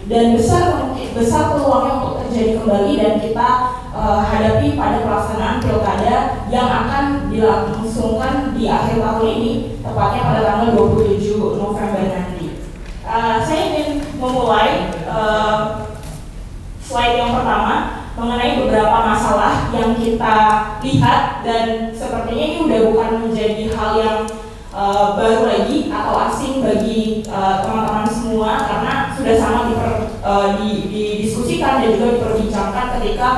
dan besar peluangnya untuk terjadi kembali dan kita hadapi pada pelaksanaan pilkada yang akan dilangsungkan di akhir tahun ini, tepatnya pada tanggal 27 November nanti. Saya ingin memulai slide yang pertama mengenai beberapa masalah yang kita lihat, dan sepertinya ini udah bukan menjadi hal yang baru lagi atau asing bagi teman-teman semua, karena sudah sangat didiskusikan dan juga diperbincangkan ketika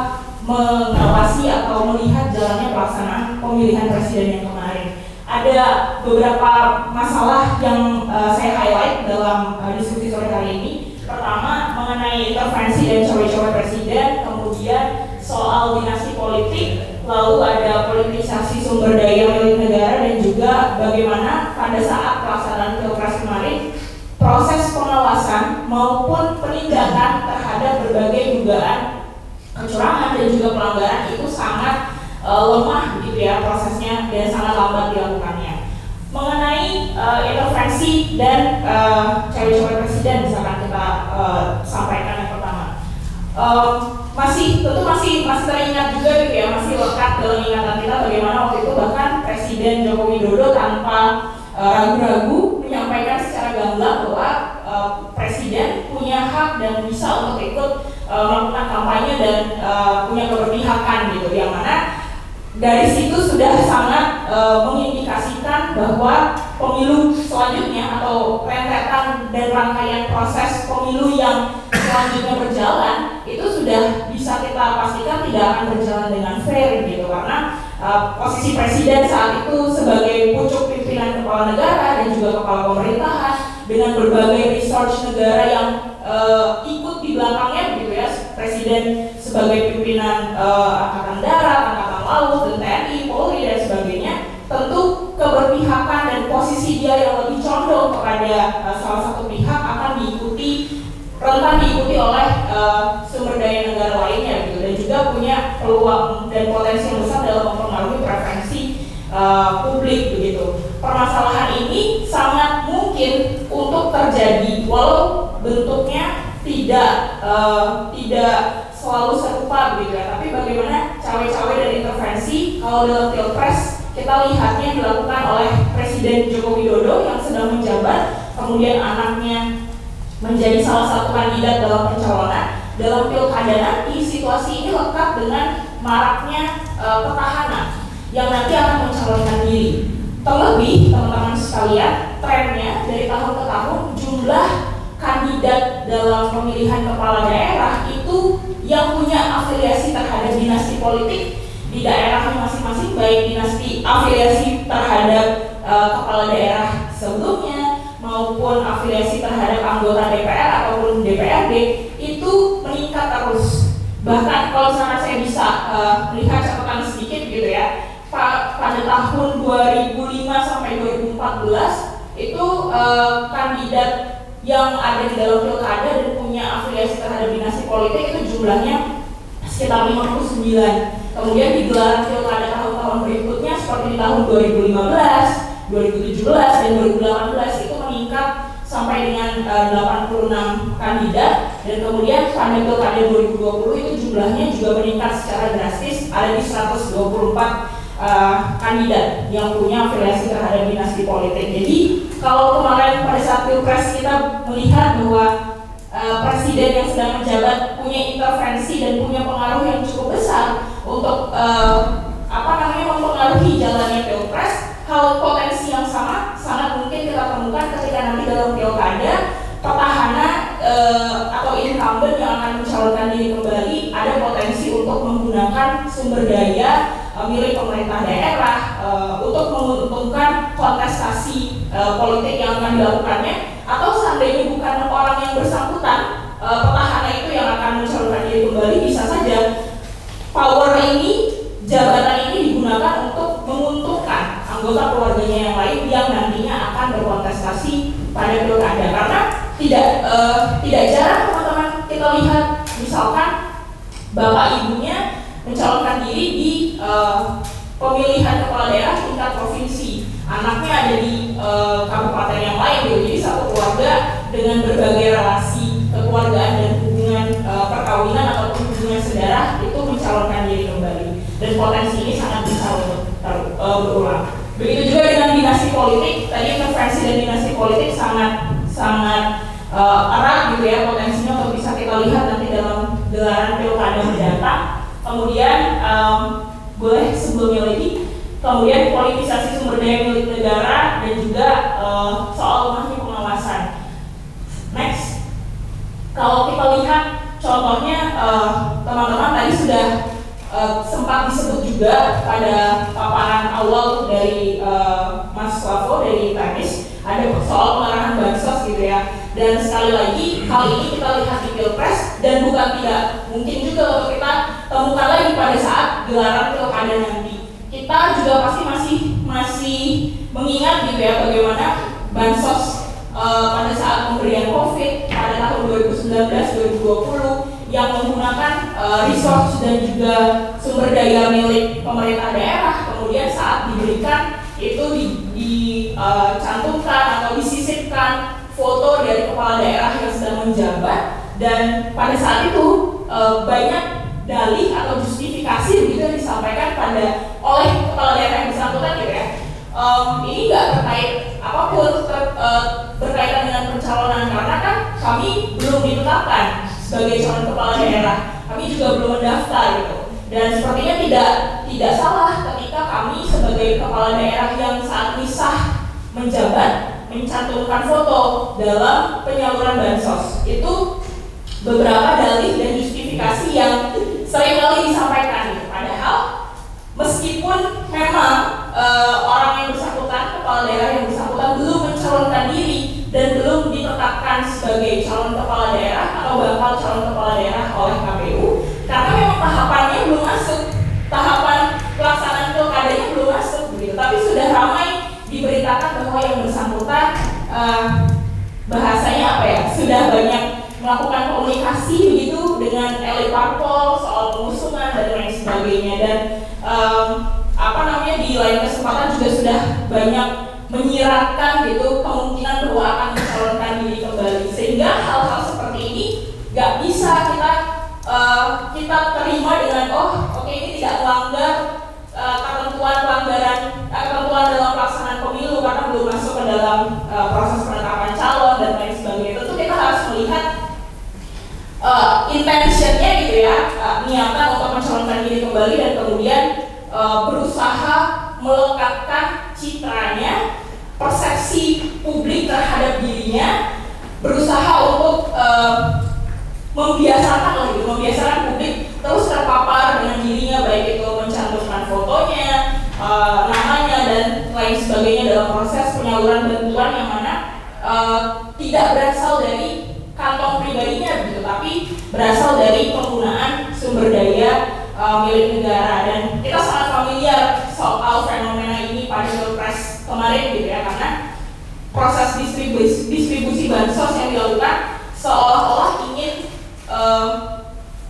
mengawasi atau melihat jalannya pelaksanaan pemilihan presiden yang kemarin. Ada beberapa masalah yang saya highlight dalam diskusi sore kali ini. Pertama, mengenai intervensi dan cawe-cawe presiden, kemudian soal dinasti politik, lalu ada politisasi sumber daya milik negara, dan juga bagaimana pada saat pelaksanaan pilpres kemarin proses pengawasan maupun penindakan terhadap berbagai dugaan kecurangan dan juga pelanggaran itu sangat lemah gitu ya prosesnya, dan sangat lambat dilakukannya. Mengenai intervensi dan cawe-cawe presiden, misalkan kita sampaikan yang pertama, masih teringat juga gitu ya, masih lekat dalam ingatan kita bagaimana waktu itu bahkan Presiden Joko Widodo tanpa ragu-ragu menyampaikan secara gamblang bahwa presiden punya hak dan bisa untuk ikut melakukan kampanye dan punya keberpihakan gitu, yang mana dari situ sudah sangat mengindikasikan bahwa pemilu selanjutnya atau rentetan dan rangkaian proses pemilu yang selanjutnya berjalan itu sudah bisa kita pastikan tidak akan berjalan dengan fair gitu, karena posisi presiden saat itu sebagai pucuk pimpinan kepala negara dan juga kepala pemerintahan dengan berbagai research negara yang ikut di belakangnya gitu ya, presiden sebagai pimpinan angkatan darat, angkatan laut, dan TNI, Polri dan sebagainya, tentu keberpihakan dan posisi dia yang lebih condong kepada salah satu pihak akan rentan diikuti oleh sumber daya negara lainnya gitu, dan juga punya peluang dan potensi yang besar dalam mempengaruhi preferensi publik begitu. Permasalahan ini sangat mungkin untuk terjadi walau bentuknya tidak selalu serupa begitu ya, tapi bagaimana cawe-cawe dan intervensi kalau dalam pilpres kita lihatnya dilakukan oleh Presiden Joko Widodo yang sedang menjabat, kemudian anaknya menjadi salah satu kandidat dalam pencalonan. Dalam pilkada nanti situasi ini lekat dengan maraknya petahana yang nanti akan mencalonkan diri. Terlebih teman-teman sekalian, trennya dari tahun ke tahun jumlah kandidat dalam pemilihan kepala daerah itu yang punya afiliasi terhadap dinasti politik di daerahnya masing-masing, baik dinasti afiliasi terhadap kepala daerah sebelumnya maupun afiliasi terhadap anggota DPR ataupun DPRD itu meningkat terus. Bahkan kalau misalnya saya bisa melihat catatan sedikit gitu ya, pada tahun 2005 sampai 2014 itu kandidat yang ada di dalam pilkada dan punya afiliasi terhadap dinasti politik itu jumlahnya sekitar 59. Kemudian di gelaran pilkada tahun-tahun berikutnya seperti di tahun 2015, 2017, dan 2018 itu meningkat sampai dengan 86 kandidat, dan kemudian pada pilkada 2020 itu jumlahnya juga meningkat secara drastis, ada di 124 kandidat yang punya afiliasi terhadap dinasti politik. Jadi kalau kemarin pada saat pilpres kita melihat bahwa presiden yang sedang menjabat punya intervensi dan punya pengaruh yang cukup besar untuk mempengaruhi jalannya pilpres, hal potensi yang sama sangat mungkin kita temukan ketika nanti dalam pilkada petahana atau incumbent yang akan mencalonkan diri kembali ada potensi untuk menggunakan sumber daya milik pemerintah daerah untuk menguntungkan kontestasi politik yang akan dilakukannya, atau seandainya bukan orang yang bersangkutan, petahana itu yang akan mencalonkan diri kembali, bisa saja power ini, jabatan ini digunakan untuk menguntungkan anggota keluarganya yang lain yang nantinya akan berkontestasi pada pilkada. Karena tidak jarang teman-teman kita lihat misalkan bapak ibunya mencalonkan diri di pemilihan kepala daerah tingkat provinsi, anaknya ada di kabupaten yang lain gitu. Jadi satu keluarga dengan berbagai relasi kekeluargaan dan potensi ini sangat besar untuk berulang. Begitu juga dengan dinasti politik, tadi intervensi dan dinasti politik sangat erat gitu ya potensinya untuk bisa kita lihat nanti dalam gelaran pilkada mendatang. Kemudian boleh sebelumnya lagi, kemudian politisasi sumber daya milik negara dan juga soal lemahnya pengawasan. Next, kalau kita lihat contohnya teman-teman tadi sudah sempat disebut juga pada paparan awal dari Mas Slavo dari Teknis, ada soal pengarahan bansos gitu ya. Dan sekali lagi hal ini kita lihat di Pilpres dan bukan tidak mungkin juga untuk kita temukan lagi pada saat gelaran pilkada nanti. Kita juga pasti masih mengingat gitu ya bagaimana bansos pada saat pemberian COVID pada tahun 2019-2020 yang menggunakan resource dan juga sumber daya milik pemerintah daerah, kemudian saat diberikan itu dicantumkan atau disisipkan foto dari kepala daerah yang sedang menjabat, dan pada saat itu banyak dalih atau justifikasi begitu yang disampaikan oleh kepala daerah yang bersangkutan gitu ya. Ini nggak terkait apapun berkaitan dengan pencalonan karena kan kami belum ditetapkan sebagai calon kepala daerah, kami juga belum mendaftar gitu. Dan sepertinya tidak salah ketika kami sebagai kepala daerah yang saat ini sah menjabat mencantumkan foto dalam penyaluran bansos. Itu beberapa dalih dan justifikasi yang seringkali disampaikan gitu. Padahal meskipun memang orang yang bersangkutan, kepala daerah yang bersangkutan belum mencalonkan diri dan belum ditetapkan sebagai calon kepala daerah atau bakal calon kepala daerah oleh KPU, karena memang tahapannya belum masuk, tahapan pelaksanaan pilkadanya belum masuk begitu. Tapi sudah ramai diberitakan bahwa yang bersangkutan bahasanya apa ya, sudah banyak melakukan komunikasi begitu dengan elit parpol soal pengusungan dan lain sebagainya, dan di lain kesempatan juga sudah banyak menyiratkan gitu kemungkinan bahwa akan mencalonkan diri kembali, sehingga hal-hal seperti ini nggak bisa kita terima dengan oke, ini tidak melanggar ketentuan dalam pelaksanaan pemilu karena belum masuk ke dalam proses penetapan calon dan lain sebagainya. Tentu kita harus melihat intentionnya gitu ya, niatan untuk mencalonkan diri kembali dan kemudian berusaha melekatkan citranya, persepsi publik terhadap dirinya, berusaha untuk membiasakan publik terus terpapar dengan dirinya, baik itu mencantumkan fotonya, namanya dan lain sebagainya dalam proses penyaluran bantuan yang mana tidak berasal dari kantong pribadinya gitu, tapi berasal dari penggunaan sumber daya milik negara. Dan kita sangat familiar soal fenomena ini pada Pilpres kemarin gitu ya, karena proses distribusi bansos yang dilakukan seolah-olah ingin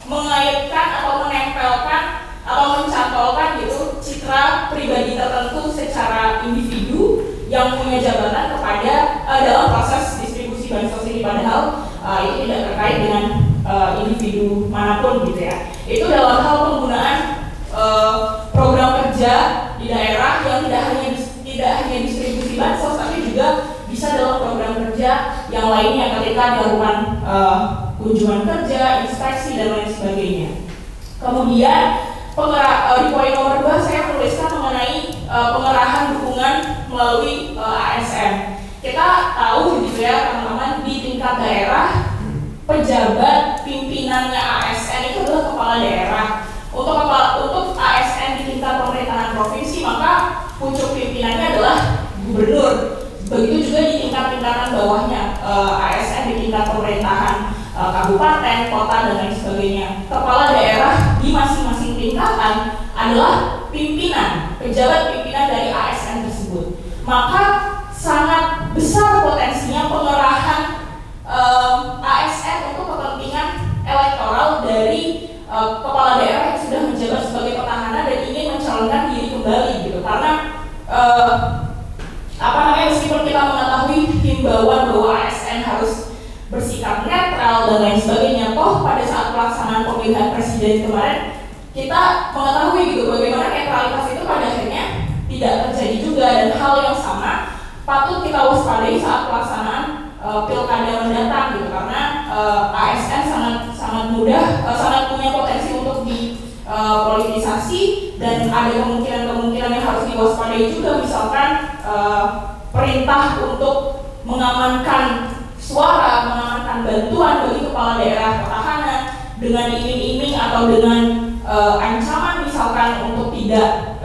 mengaitkan atau menempelkan atau mencantolkan gitu citra pribadi tertentu secara individu yang punya jabatan kepada dalam proses distribusi bansos ini, padahal itu tidak terkait dengan individu manapun gitu ya. Itu dalam hal penggunaan program kerja di daerah yang tidak hanya distribusi bansos, tapi juga bisa dalam program kerja yang lainnya ketika dilakukan kunjungan kerja, inspeksi dan lain sebagainya. Kemudian di poin nomor 2 saya menuliskan mengenai pengerahan dukungan melalui ASN. Kita tahu gitu ya teman-teman, di tingkat daerah pejabat pimpinannya ASN itu adalah kepala daerah. Untuk ASN di tingkat pemerintahan provinsi maka pucuk pimpinannya adalah gubernur. Begitu juga di tingkatan bawahnya ASN di tingkat pemerintahan kabupaten, kota dan lain sebagainya. Kepala daerah di masing-masing tingkatan adalah pimpinan, pejabat pimpinan dari ASN tersebut. Maka sangat besar potensinya pengerahan ASN untuk kepentingan elektoral dari kepala daerah yang sudah menjabat sebagai petahana dan ingin mencalonkan diri kembali gitu. Karena meskipun kita mengetahui himbauan bahwa ASN harus bersikap netral dan lain sebagainya, toh pada saat pelaksanaan pemilihan presiden kemarin kita mengetahui gitu bagaimana netralitas itu pada akhirnya tidak terjadi juga, dan hal yang sama patut kita waspadai saat pelaksanaan pilkada mendatang gitu, karena ASN sangat mudah, sangat punya potensi untuk dipolitisasi, dan ada kemungkinan yang harus diwaspadai juga, misalkan perintah untuk mengamankan suara, mengamankan bantuan bagi kepala daerah petahana dengan iming-iming atau dengan ancaman misalkan untuk tidak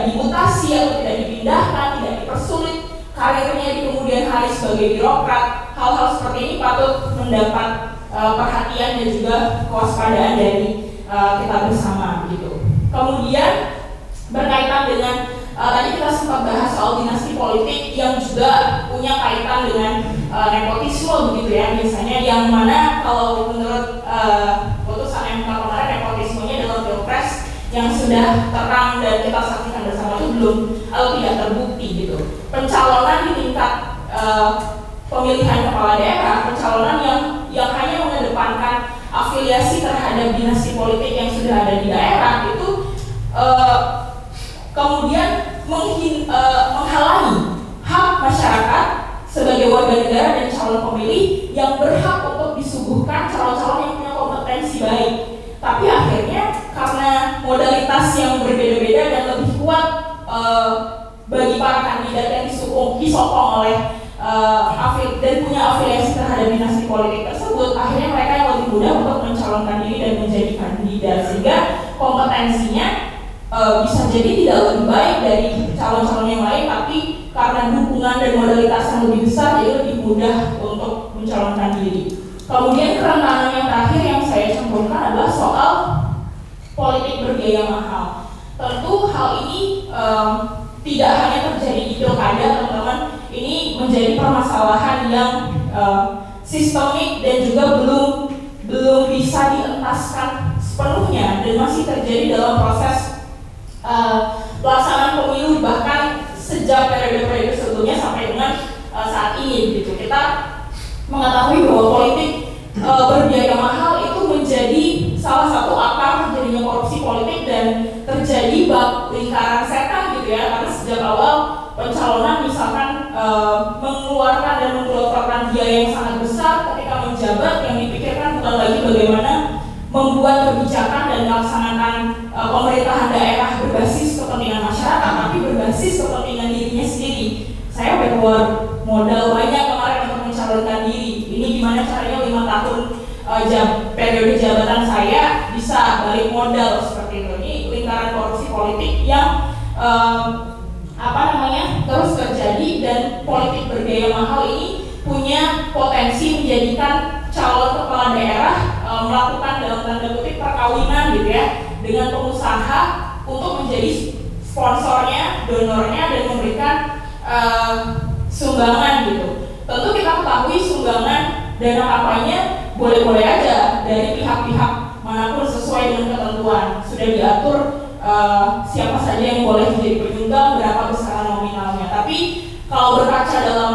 dimutasi atau tidak dipindahkan, tidak dipersulit karirnya di kemudian hari sebagai birokrat. Hal-hal seperti ini patut mendapat perhatian dan juga kewaspadaan dari kita bersama gitu. Kemudian berkaitan dengan tadi kita sempat bahas soal dinasti politik yang juga punya kaitan dengan nepotisme begitu ya, biasanya yang mana kalau menurut putusan MK kemarin nepotismenya dalam pilpres yang sudah terang dan kita saksikan bersama itu belum atau tidak terbukti gitu. Pencalonan di tingkat pemilihan kepala daerah, pencalonan yang hanya mengedepankan afiliasi terhadap dinasti politik yang sudah ada di daerah itu kemudian menghalangi hak masyarakat sebagai warga negara dan calon pemilih yang berhak untuk disuguhkan calon-calon yang punya kompetensi baik. Tapi akhirnya karena modalitas yang berbeda-beda dan lebih kuat bagi para kandidat yang disokong oleh dan punya afiliasi terhadap dinasti politik tersebut, akhirnya mereka yang lebih mudah untuk mencalonkan diri dan menjadi kandidat, sehingga kompetensinya bisa jadi tidak lebih baik dari calon-calon yang lain, tapi karena dukungan dan modalitas yang lebih besar, jadi lebih mudah untuk mencalonkan diri. Kemudian kerentanan yang terakhir yang saya cantumkan adalah soal politik berbiaya mahal. Tentu hal ini tidak hanya terjadi di pilkada, teman-teman. Ini menjadi permasalahan yang sistemik dan juga belum bisa dientaskan sepenuhnya dan masih terjadi dalam proses pelaksanaan pemilu, bahkan sejak periode-periode sebelumnya sampai dengan saat ini gitu. Kita mengetahui bahwa politik berbiaya mahal itu menjadi salah satu akar terjadinya korupsi politik dan terjadi lingkaran setan gitu ya, karena sejak awal pencalonan misalkan mengeluarkan dan menggelontorkan biaya yang sangat besar ketika menjabat, yang dipikirkan bukan lagi bagaimana membuat kebijakan dan melaksanakan pemerintahan daerah berbasis kepentingan masyarakat, tapi berbasis kepentingan dirinya sendiri. Saya udah keluar modal banyak kemarin untuk mencalonkan diri. Ini gimana caranya 5 tahun periode jabatan saya bisa balik modal seperti itu. Ini lingkaran korupsi politik yang terus terjadi, dan politik berbiaya mahal ini punya potensi menjadikan calon kepala daerah melakukan dalam tanda kutip perkawinan gitu ya dengan pengusaha untuk menjadi sponsornya, donornya, dan memberikan sumbangan gitu. Tentu kita ketahui sumbangan dana kampanye boleh-boleh aja dari pihak-pihak manapun sesuai dengan ketentuan. Sudah diatur siapa saja yang boleh menjadi penyumbang, berapa besaran nominalnya. Tapi kalau berkaca dalam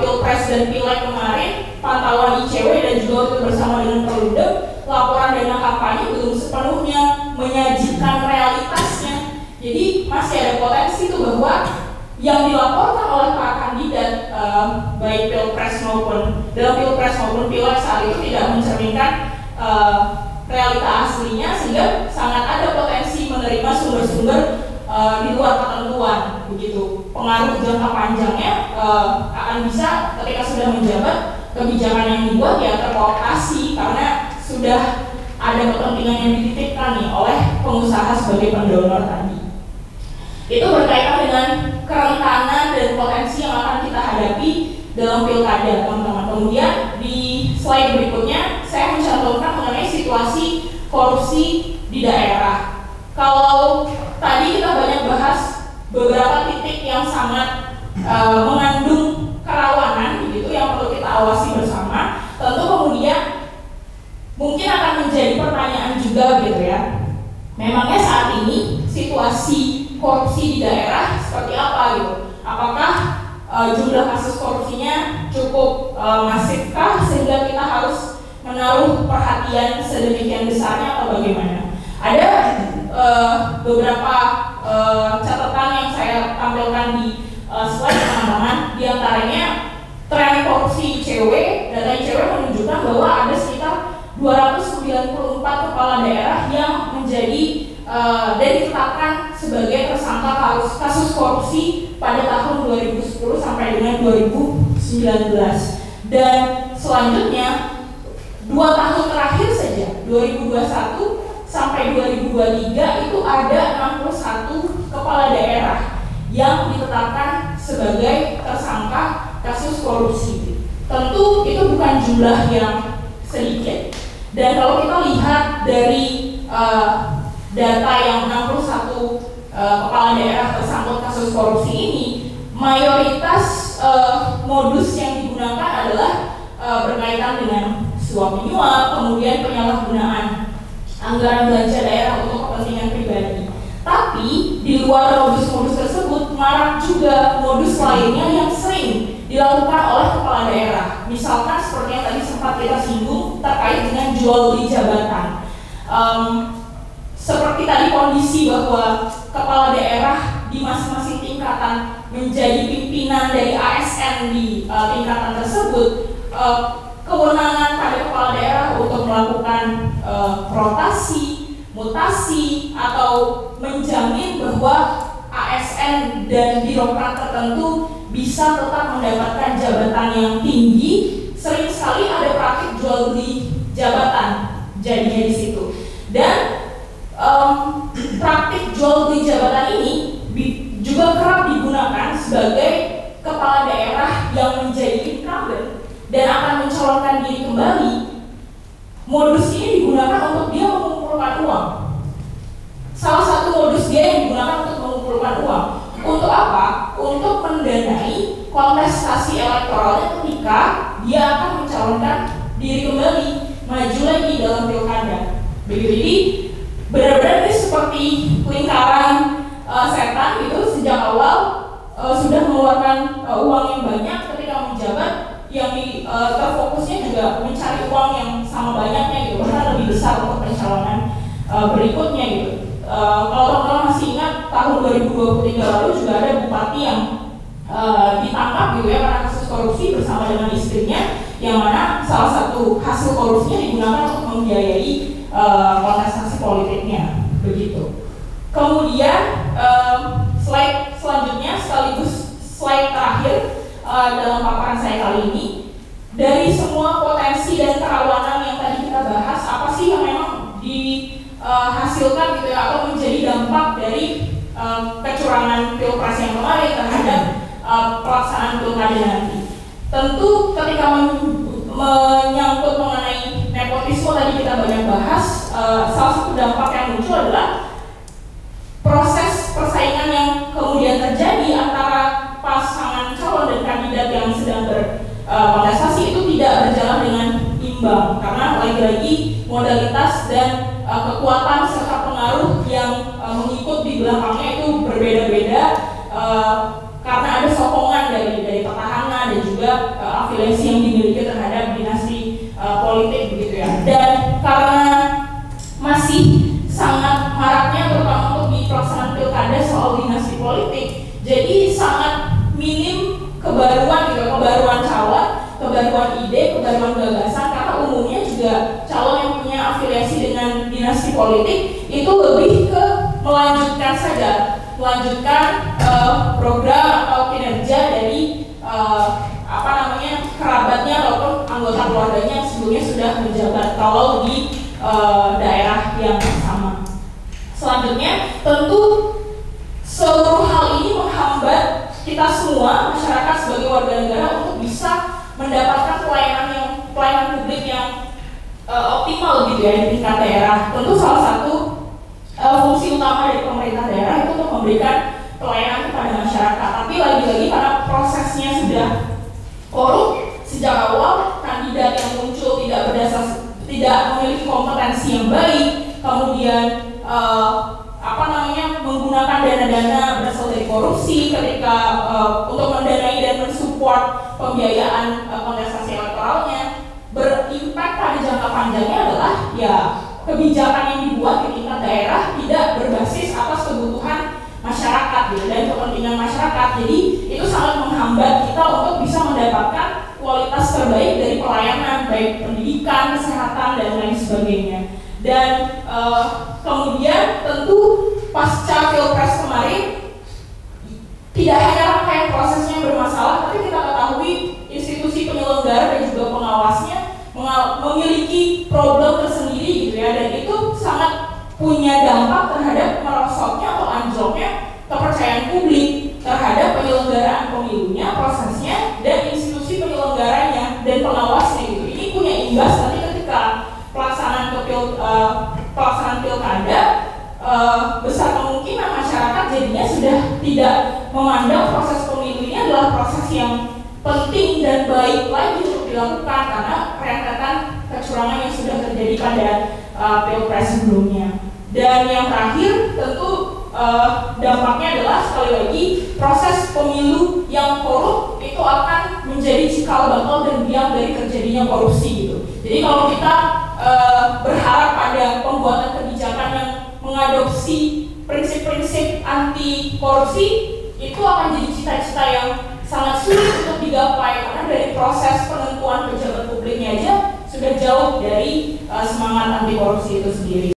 Pilpres dan Pileg kemarin, pantauan ICW dan juga itu bersama dengan Perludem, laporan dana kampanye belum sepenuhnya menyajikan realitasnya. Jadi masih ada potensi itu bahwa yang dilaporkan oleh para kandidat baik Pilpres maupun Pileg saat itu tidak mencerminkan realita aslinya, sehingga sangat ada potensi menerima sumber-sumber di luar ketentuan begitu. Pengaruh jangka panjangnya akan bisa ketika sudah menjabat, kebijakan yang dibuat ya terkooptasi karena sudah ada kepentingan yang dititipkan nih oleh pengusaha sebagai pendonor tadi. Itu berkaitan dengan kerentanan dan potensi yang akan kita hadapi dalam pilkada, teman-teman. Kemudian di slide berikutnya saya mencantumkan mengenai situasi korupsi di daerah. Kalau tadi kita banyak bahas beberapa titik yang sangat mengandung kerawanan gitu yang perlu kita awasi bersama. Tentu kemudian mungkin akan menjadi pertanyaan juga gitu ya. Memangnya saat ini situasi korupsi di daerah seperti apa gitu? Apakah jumlah kasus korupsinya cukup masifkah sehingga kita harus menaruh perhatian sedemikian besarnya atau bagaimana? Ada beberapa catatan yang saya tampilkan di slide teman-teman. Di antaranya tren korupsi ICW, data ICW menunjukkan bahwa ada sekitar 294 kepala daerah yang menjadi dan ditetapkan sebagai tersangka kasus korupsi pada tahun 2010 sampai dengan 2019. Dan selanjutnya 2 tahun terakhir saja, 2021 sampai 2023 itu ada 61 kepala daerah yang ditetapkan sebagai tersangka kasus korupsi. Tentu itu bukan jumlah yang sedikit. Dan kalau kita lihat dari data yang 61 kepala daerah tersangkut kasus korupsi ini, mayoritas modus yang digunakan adalah berkaitan dengan suap menyuap, kemudian penyalahgunaan anggaran belanja daerah untuk kepentingan pribadi. Tapi di luar modus-modus tersebut, marak juga modus lainnya yang sering dilakukan oleh kepala daerah. Misalkan seperti yang tadi sempat kita singgung terkait dengan jual beli jabatan. Seperti tadi kondisi bahwa kepala daerah di masing-masing tingkatan menjadi pimpinan dari ASN di tingkatan tersebut, kewenangan pada kepala daerah untuk melakukan rotasi, mutasi, atau menjamin bahwa ASN dan birokrat tertentu bisa tetap mendapatkan jabatan yang tinggi. Sering sekali ada praktik jual beli jabatan jadinya di situ. Dan praktik jual beli jabatan ini juga kerap digunakan sebagai kepala daerah yang menjadi incumbent dan akan mencalonkan diri kembali. Modus ini digunakan untuk dia mengumpulkan uang. Salah satu modus dia yang digunakan untuk mengumpulkan uang. Untuk apa? Untuk mendanai kontestasi elektoralnya ketika dia akan mencalonkan diri kembali, maju lagi dalam pilkada. Begitu. Jadi benar-benar ini seperti lingkaran setan gitu. Sejak awal sudah mengeluarkan uang yang banyak ketika menjabat, yang terfokusnya juga mencari uang yang sama banyaknya gitu, bahkan lebih besar untuk pencalonan berikutnya gitu. Kalau teman-teman masih ingat tahun 2023 lalu juga ada bupati yang ditangkap gitu ya karena kasus korupsi bersama dengan istrinya, yang mana salah satu hasil korupsinya digunakan untuk membiayai kontestasi politiknya begitu. Kemudian slide selanjutnya sekaligus slide terakhir dalam paparan saya kali ini, dari semua potensi dan kerawanan yang tadi kita bahas, apa sih yang memang dihasilkan gitu ya, atau menjadi dampak dari kecurangan pilpres yang kemarin terhadap pelaksanaan pilkada nanti. Tentu ketika menyangkut mengenai nepotisme tadi kita banyak bahas, salah satu dampak yang muncul adalah proses persaingan yang kemudian terjadi antara pasangan calon dan kandidat yang sedang berkontestasi itu tidak berjalan dengan imbang, karena lagi-lagi modalitas dan kekuatan serta pengaruh yang mengikut di belakangnya itu berbeda-beda, karena ada sokongan dari petahana dan juga afiliasi yang dimiliki terhadap dinasti politik begitu ya. Dan karena masih sangat maraknya terutama untuk di pelaksanaan pilkada soal dinasti politik, jadi sangat minim kebaruan gitu, kebaruan calon, kebaruan ide, kebaruan gagasan, karena umumnya juga calon yang punya afiliasi dengan dinasti politik itu lebih ke melanjutkan saja, melanjutkan program atau kinerja dari kerabatnya ataupun anggota keluarganya yang sebelumnya sudah menjabat kalau di daerah yang sama. Selanjutnya, tentu seluruh hal ini menghambat kita semua masyarakat sebagai warga negara untuk bisa mendapatkan pelayanan publik yang optimal gitu ya di tingkat daerah. Tentu salah satu fungsi utama dari pemerintah daerah itu untuk memberikan pelayanan kepada masyarakat. Tapi lagi-lagi karena prosesnya sudah korup sejak awal, kandidat yang muncul tidak memiliki kompetensi yang baik, kemudian menggunakan dana-dana berasal dari korupsi ketika untuk mendanai dan mensupport pembiayaan kontestasi elektoralnya, berimpact pada jangka panjangnya adalah ya kebijakan yang dibuat di tingkat daerah kayak pendidikan, kesehatan dan lain sebagainya. Dan kemudian tentu pasca Pilpres kemarin tidak hanya rangkaian prosesnya yang bermasalah, tapi kita ketahui institusi penyelenggara dan juga pengawasnya memiliki problem tersendiri gitu ya, dan itu sangat punya dampak terhadap merosotnya atau anjloknya kepercayaan publik terhadap penyelenggaraan pemilunya, prosesnya, dan institusi penyelenggaranya dan pengawasnya gitu. Ini punya imbas nanti ketika pelaksanaan pilkada, besar kemungkinan masyarakat jadinya sudah tidak memandang proses pemilu ini adalah proses yang penting dan baik lagi untuk dilakukan karena rentetan kecurangan yang sudah terjadi pada pilpres sebelumnya. Dan yang terakhir tentu dampaknya adalah sekali lagi proses pemilu yang korup itu akan menjadi cikal bakal dan biang dari terjadinya korupsi gitu. Jadi kalau kita berharap pada pembuatan kebijakan yang mengadopsi prinsip-prinsip anti korupsi, itu akan jadi cita-cita yang sangat sulit untuk digapai karena dari proses penentuan pejabat publiknya aja sudah jauh dari semangat anti korupsi itu sendiri.